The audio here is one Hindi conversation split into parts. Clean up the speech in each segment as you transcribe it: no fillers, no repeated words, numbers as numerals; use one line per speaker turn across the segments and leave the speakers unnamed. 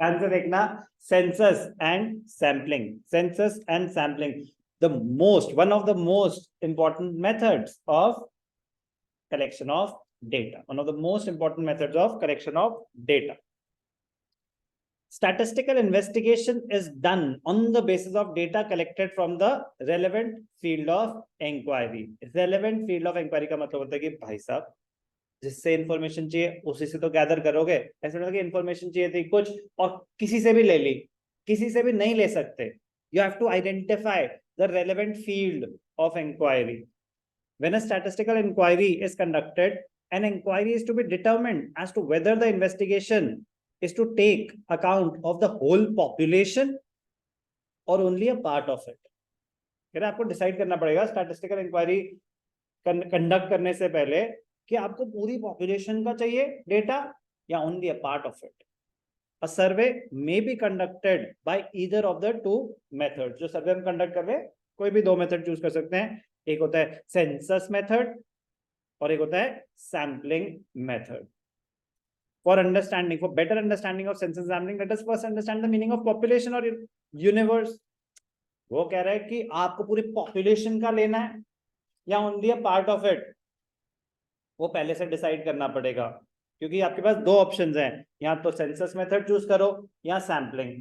आंसर देखना, census and sampling, census and sampling, the most one of the most important methods of collection of data, one of the most important methods of collection of data. Statistical investigation is done on the basis of data collected from the relevant field of inquiry. Relevant field of inquiry का मतलब होता है कि भाई साहब जिससे इंफॉर्मेशन चाहिए उसी से तो गैदर करोगे, ऐसा नहीं कि इंफॉर्मेशन चाहिए थी कुछ और किसी से भी ले ली, किसी से भी नहीं ले सकते. You have to identify the relevant field of inquiry. When a statistical inquiry is conducted, an inquiry is to be determined as to whether the investigation is to take account of the whole population or only a part of it. आपको डिसाइड करना पड़ेगा स्टैटिस्टिकल इंक्वायरी कंडक्ट करने से पहले कि आपको पूरी पॉपुलेशन का चाहिए डेटा या only a part of it. A survey may be conducted by either of the two methods. जो सर्वे हम कंडक्ट कर रहे हैं कोई भी दो मेथड चूज कर सकते हैं. एक होता है सेंसस मेथड और एक होता है sampling method. For understanding, for better understanding of census sampling, let us first understand the meaning of population और यूनिवर्स. वो कह रहा है कि आपको पूरी पॉपुलेशन का लेना है या only a part of it, वो पहले से डिसाइड करना पड़ेगा क्योंकि आपके पास दो ऑप्शंस हैं, या तो सेंसस मेथड चूज करो या सैम्पलिंग.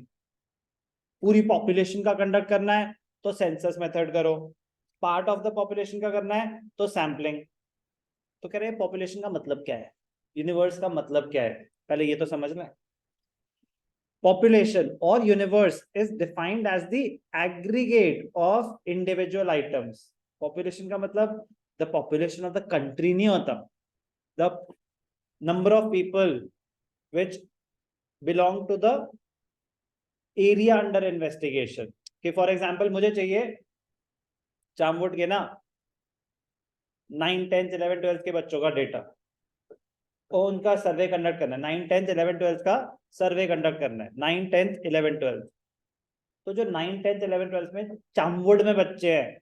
पूरी पॉपुलेशन का कंडक्ट करना है तो सेंसस मेथड करो, पार्ट ऑफ द पॉपुलेशन का करना है तो सैम्पलिंग. तो कह रहे हैं पॉपुलेशन का मतलब क्या है, यूनिवर्स का मतलब क्या है, पहले ये तो समझ लें. पॉपुलेशन और universe is defined as the aggregate of individual items. Population का मतलब the population of the country नहीं होता, the number of people which belong to the area under investigation. कि फॉर एग्जाम्पल मुझे चाहिए चामवुड के ना 9, 10, 11, 12 के बच्चों का डेटा और उनका सर्वे कंडक्ट करना है. 9, 10, 11, 12 का सर्वे कंडक्ट करना है. 9, 10, 11, 12. तो जो 9, 10, 11, 12 में चामवुड में बच्चे हैं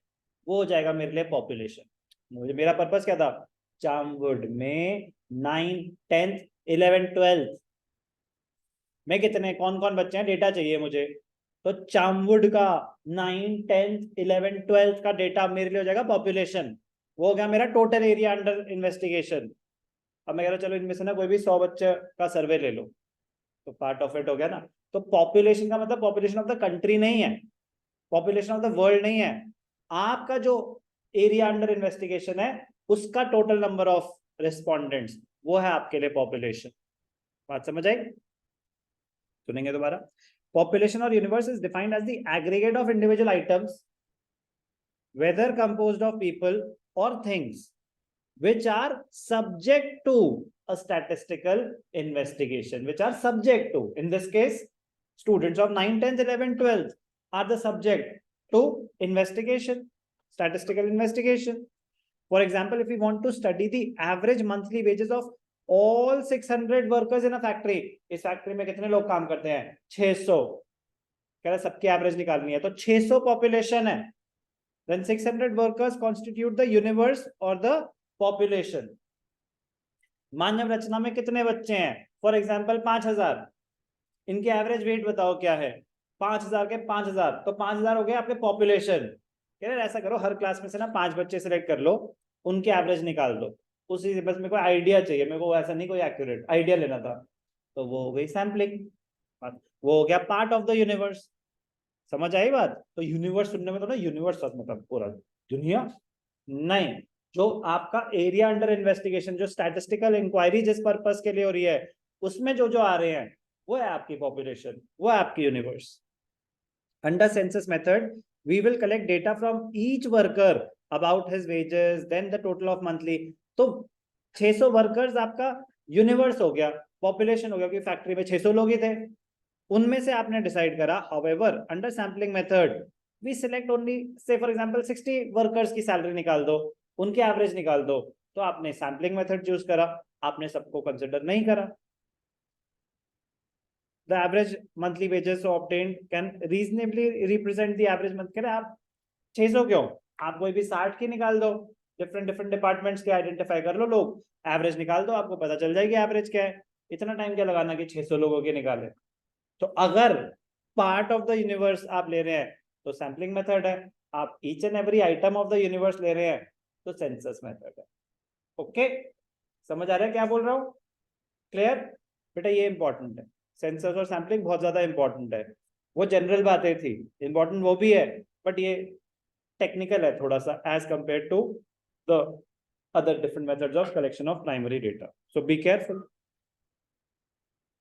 वो हो जाएगा मेरे लिए पॉपुलेशन. मुझे मेरा पर्पस क्या था, चामवुड में 9, 10, 11, 12 में कितने कौन कौन बच्चे हैं डेटा चाहिए मुझे. तो चामवुड का 9, 10, 11, 12 का डेटा मेरे लिए हो जाएगा पॉपुलेशन. वो हो गया मेरा टोटल एरिया अंडर इन्वेस्टिगेशन. अब मैं कह रहा हूँ चलो इनमें से ना कोई भी 100 बच्चे का सर्वे ले लो, तो पार्ट ऑफ इट हो गया ना. तो पॉपुलेशन का मतलब पॉपुलेशन ऑफ द कंट्री नहीं है, पॉपुलेशन ऑफ द वर्ल्ड नहीं है. आपका जो एरिया अंडर इन्वेस्टिगेशन है उसका टोटल नंबर ऑफ रिस्पॉन्डेंट्स वो है आपके लिए पॉपुलेशन. बात समझ आई? सुनेंगे दोबारा. पॉपुलेशन और universe is defined as the aggregate of individual items whether composed of people or things which are subject to a statistical investigation, which are subject to, in this case students of 9, 10, 11, 12 are the subject to investigation, statistical investigation. For example, if we want to study the average monthly wages of all 600 workers in a factory, इस फैक्ट्री में कितने लोग काम करते हैं, 600. कह रहा सबकी एवरेज निकालनी है तो 600 पॉपुलेशन है. Then 600 workers constitute the universe or the population. मानव रचना में कितने बच्चे हैं, फॉर एग्जाम्पल 5000. इनके एवरेज वेट बताओ क्या है, 5000 के 5000, तो 5000 हो गए आपके पॉपुलेशन. ऐसा करो हर क्लास में से ना 5 बच्चे सिलेक्ट कर लो, उनके एवरेज निकाल दो. उसी से बस मेरे को आइडिया चाहिए, मेरे को ऐसा नहीं कोई एक्यूरेट आइडिया लेना था. तो वो हो गई सैम्पलिंग, वो हो गया पार्ट ऑफ द यूनिवर्स. समझ आई बात? तो यूनिवर्स सुनने में तो ना यूनिवर्स मतलब पूरा दुनिया नहीं, जो आपका एरिया अंडर इन्वेस्टिगेशन, जो स्टैटिस्टिकल इंक्वायरी जिस पर्पस के लिए हो रही है उसमें जो जो आ रहे हैं वो है आपकी पॉपुलेशन, वो है आपकी universe. Under census method we will collect data from each worker about his wages, then the total of monthly. तो 600 वर्कर्स आपका यूनिवर्स हो गया, पॉपुलेशन हो गया, क्योंकि फैक्ट्री में 600 लोग ही थे, उनमें से आपने डिसाइड करा. However under sampling method we select only, say for example 60 workers की सैलरी निकाल दो, उनके एवरेज निकाल दो. तो आपने सैम्पलिंग मेथड चूज करा, आपने सबको कंसिडर नहीं करा. The average monthly wages obtained can reasonably represent the average month. कह रहे आप 600 क्यों, आप कोई भी 60 की निकाल दो, डिफरेंट डिफरेंट डिपार्टमेंट्स के आइडेंटिफाई कर लो लोग, एवरेज निकाल दो, आपको पता चल जाएगी एवरेज क्या है. इतना टाइम क्या लगाना कि 600 लोगों के निकाले. तो अगर पार्ट ऑफ द यूनिवर्स आप ले रहे हैं तो सैम्पलिंग मेथड है, आप each and every item of the universe ले रहे हैं तो सेंसस मेथड है। ओके, समझ आ रहा है क्या बोल रहा हूं? क्लियर बेटा? ये इंपॉर्टेंट है, सेंसस और सैम्पलिंग बहुत ज्यादा इंपॉर्टेंट है। वो जनरल बातें थी, इंपॉर्टेंट वो भी है, बट ये टेक्निकल है थोड़ा सा as compare to the other different methods of collection of primary data. So be careful.